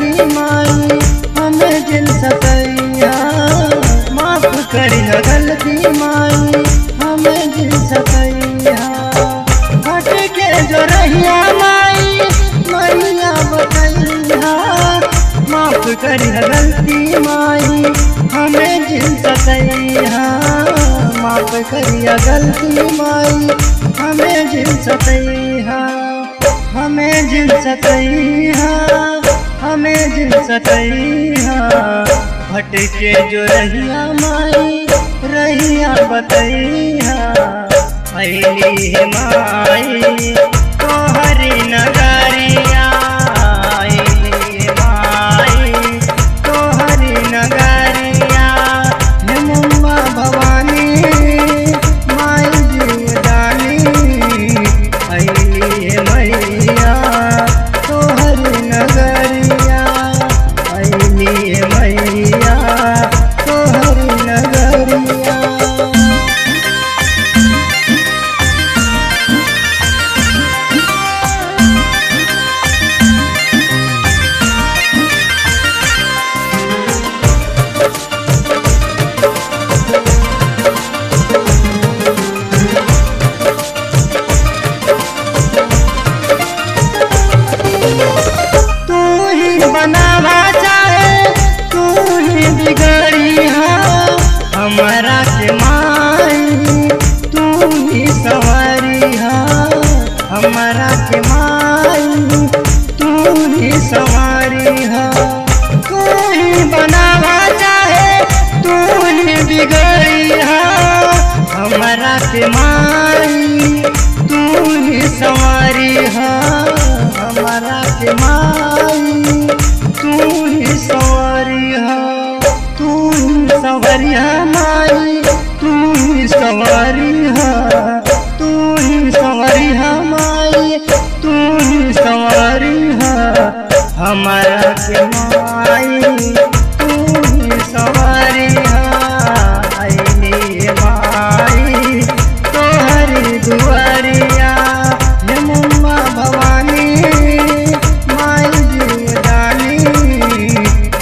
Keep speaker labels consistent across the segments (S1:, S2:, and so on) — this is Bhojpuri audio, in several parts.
S1: गलती माई हमें जिन सतैया। माफ करिया गलती माई हमें जिन सतैया। हट के जो रहिया माई मैया बतैया। माफ करिया गलती माई हमें जिन सतैया। माफ करिया गलती माई हमें जिन सतैया। हमें जिन सतैया हमें जिन सतैया। भटके जो रहिया माई रहिया बतैया। अइली है माई तोहरी नगरिया। अइली है माई तोहरी नगरिया। हे मुम्बा भवानी माई जीवदानी। अइली है मैया तोहरी नगरिया। अइली है मैया तोहरी नगरिया। बनावा चाहे तू ही बिगड़िया। हमारा के माई तू ही संवरिया। हमारा के माई तू ही संवरिया। तू ही बनावा चाहे तू ही बिगड़िया। हमारा के माई तू ही संवरिया। हमारा के माई तू ही संवरिया। तू ही संवरिया माई तू ही संवरिया। तू ही संवरिया माई तू ही संवरिया। हमारा के माई तू ही संवरिया। अइली माई तोहरी दुआरिया। हे मुम्बा भवानी माई जीवदानी।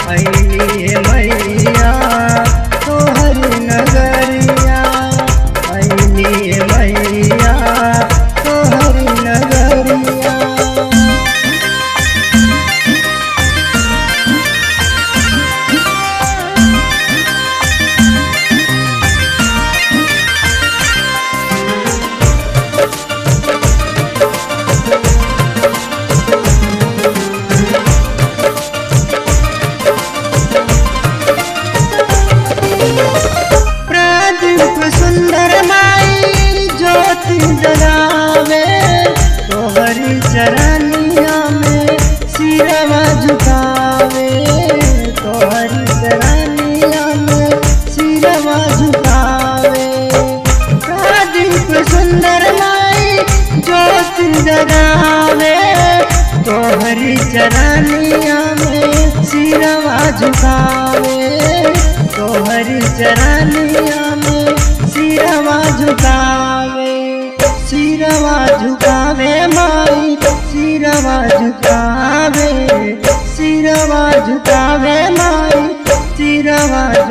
S1: अइली मैया तोहरी नगरिया। अइली मैया तोहरी नगरिया। सुंदर माई ज्योति जगावे। तोहरी चरनिया में सिरवा झुकावे। तोहरी चरनिया में सिरवा झुकावे। प्रदीप सुंदर माई ज्योति जगावे। तोहरी चरनिया में सिरवा झुकावे। तोहरी चरनिया में सिरवा झुकावे। सिरवा झुकावे माई सिरवा झुकावे। सिरवा झुकावे माई सिरवा